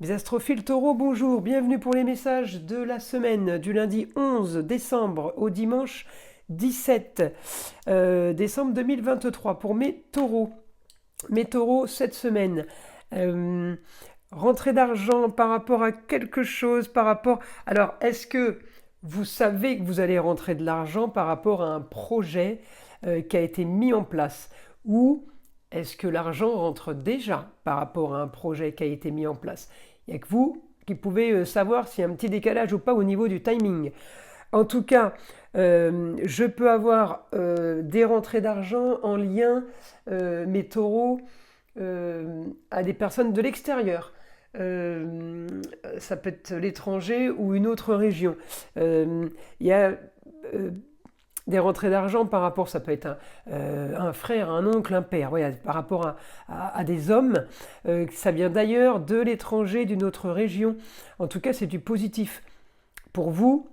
Mes astrophiles taureaux, bonjour, bienvenue pour les messages de la semaine du lundi 11 décembre au dimanche 17 décembre 2023 pour mes taureaux. Mes taureaux, cette semaine, euh, rentrée d'argent par rapport à quelque chose, par rapport... Alors, est-ce que vous savez que vous allez rentrer de l'argent par rapport à un projet qui a été mis en place ou est-ce que l'argent rentre déjà par rapport à un projet qui a été mis en place? Il n'y a que vous qui pouvez savoir s'il y a un petit décalage ou pas au niveau du timing. En tout cas, je peux avoir des rentrées d'argent en lien, mes taureaux, à des personnes de l'extérieur. Euh, Ça peut être l'étranger ou une autre région. Il y a des rentrées d'argent par rapport, ça peut être un frère, un oncle, un père, ouais, par rapport à des hommes, ça vient d'ailleurs, de l'étranger, d'une autre région. En tout cas, c'est du positif. Pour vous,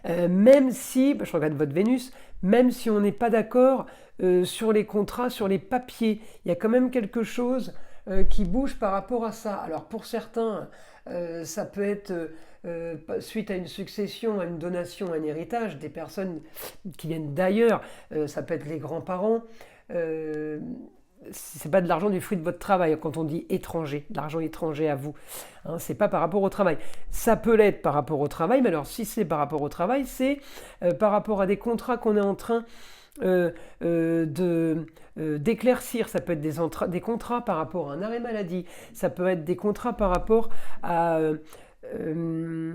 même si, je regarde votre Vénus, même si on n'est pas d'accord sur les contrats, sur les papiers, il y a quand même quelque chose qui bouge par rapport à ça. Alors pour certains, ça peut être suite à une succession, à une donation, à un héritage, des personnes qui viennent d'ailleurs, ça peut être les grands-parents. Euh, c'est pas de l'argent du fruit de votre travail quand on dit étranger, de l'argent étranger à vous. Hein, c'est pas par rapport au travail. Ça peut l'être par rapport au travail, mais alors si c'est par rapport au travail, c'est par rapport à des contrats qu'on est en train d'éclaircir. Ça peut être des contrats par rapport à un arrêt maladie. Ça peut être des contrats par rapport à euh,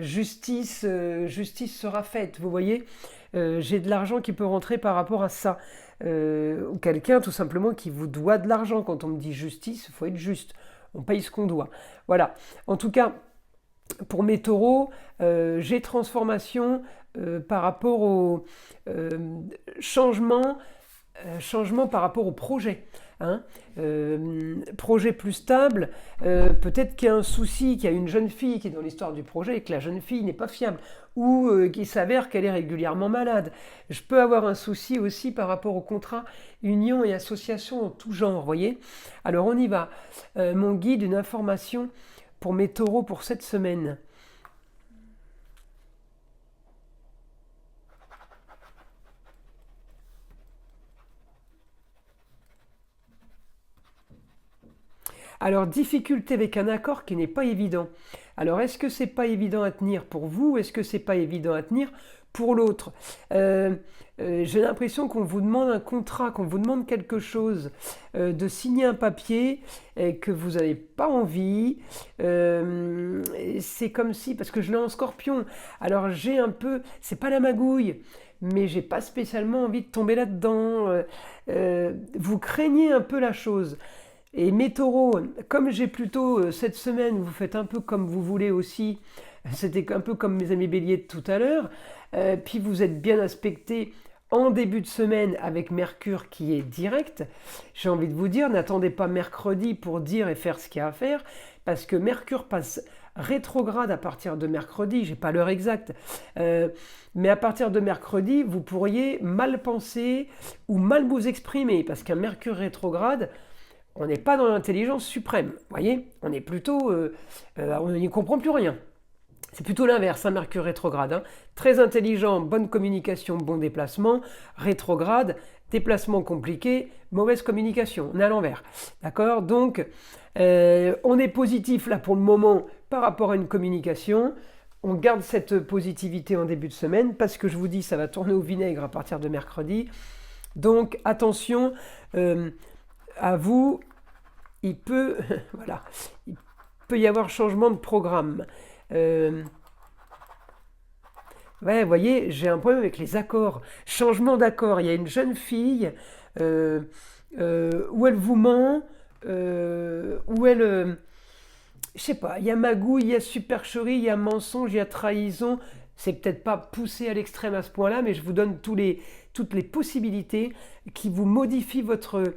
justice sera faite. Vous voyez, j'ai de l'argent qui peut rentrer par rapport à ça. Ou quelqu'un tout simplement qui vous doit de l'argent. Quand on me dit justice, il faut être juste. On paye ce qu'on doit. Voilà. En tout cas, pour mes taureaux, j'ai transformation par rapport au changement, changement par rapport au projet. Hein. Projet plus stable, peut-être qu'il y a un souci, qu'il y a une jeune fille qui est dans l'histoire du projet et que la jeune fille n'est pas fiable, ou qu'il s'avère qu'elle est régulièrement malade. Je peux avoir un souci aussi par rapport au contrat, union et association en tout genre, voyez. Alors on y va. Mon guide, une information pour mes taureaux pour cette semaine. Alors, difficulté avec un accord qui n'est pas évident. Alors, est-ce que c'est pas évident à tenir pour vous? Est-ce que c'est pas évident à tenir pour l'autre? J'ai l'impression qu'on vous demande un contrat, qu'on vous demande quelque chose, de signer un papier et que vous n'avez pas envie. C'est comme si, parce que je l'ai en scorpion, alors j'ai un peu, c'est pas la magouille, mais j'ai pas spécialement envie de tomber là-dedans. Vous craignez un peu la chose. Et mes taureaux, comme j'ai plutôt cette semaine, vous faites un peu comme vous voulez aussi, c'était un peu comme mes amis béliers de tout à l'heure, puis vous êtes bien aspecté en début de semaine avec Mercure qui est direct. J'ai envie de vous dire, n'attendez pas mercredi pour dire et faire ce qu'il y a à faire, parce que Mercure passe rétrograde à partir de mercredi, j'ai pas l'heure exacte, mais à partir de mercredi, vous pourriez mal penser ou mal vous exprimer, parce qu'un Mercure rétrograde, on n'est pas dans l'intelligence suprême, vous voyez. On est plutôt, on n'y comprend plus rien. C'est plutôt l'inverse, un Mercure rétrograde. Hein. Très intelligent, bonne communication, bon déplacement. Rétrograde, déplacement compliqué, mauvaise communication. On est à l'envers. D'accord. Donc, on est positif là pour le moment par rapport à une communication. On garde cette positivité en début de semaine parce que je vous dis, ça va tourner au vinaigre à partir de mercredi. Donc, attention. À vous, il peut, voilà, il peut y avoir changement de programme. Ouais, vous voyez, j'ai un problème avec les accords. Changement d'accord. Il y a une jeune fille euh, où elle vous ment, où elle, je sais pas, il y a magouille, il y a supercherie, il y a mensonge, il y a trahison. C'est peut-être pas poussé à l'extrême à ce point-là, mais je vous donne toutes les possibilités qui vous modifient votre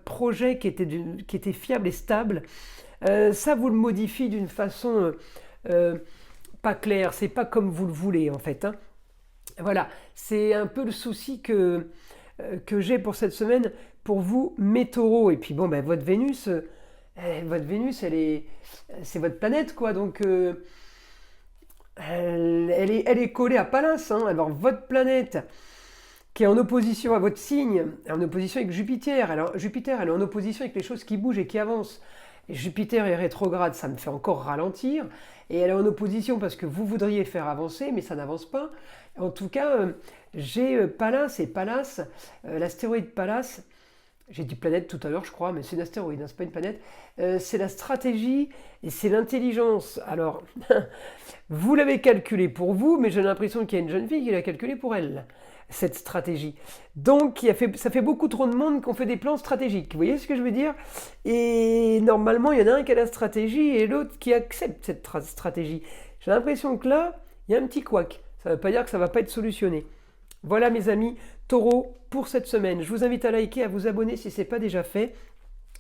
projet qui était fiable et stable. Ça vous le modifie d'une façon pas claire, c'est pas comme vous le voulez en fait. Hein. Voilà, c'est un peu le souci que j'ai pour cette semaine pour vous, mes taureaux. Et puis bon, ben, votre Vénus, votre Vénus, c'est votre planète, quoi. Donc, elle est collée à Pallas, hein. Alors, votre planète, qui est en opposition à votre signe, en opposition avec Jupiter. Alors, Jupiter, elle est en opposition avec les choses qui bougent et qui avancent. Et Jupiter est rétrograde, ça me fait encore ralentir. Et elle est en opposition parce que vous voudriez faire avancer, mais ça n'avance pas. En tout cas, j'ai Pallas et Pallas, l'astéroïde Pallas. J'ai dit planète tout à l'heure, je crois, mais c'est une astéroïde, hein, c'est pas une planète. C'est la stratégie et c'est l'intelligence. Alors, vous l'avez calculé pour vous, mais j'ai l'impression qu'il y a une jeune fille qui l'a calculé pour elle, cette stratégie. Donc, ça fait beaucoup trop de monde qui ont fait des plans stratégiques. Vous voyez ce que je veux dire? Et normalement, il y en a un qui a la stratégie et l'autre qui accepte cette stratégie. J'ai l'impression que là, il y a un petit couac. Ça ne veut pas dire que ça ne va pas être solutionné. Voilà mes amis, Taureau, pour cette semaine. Je vous invite à liker, à vous abonner si ce n'est pas déjà fait.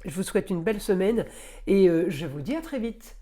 Je vous souhaite une belle semaine et je vous dis à très vite.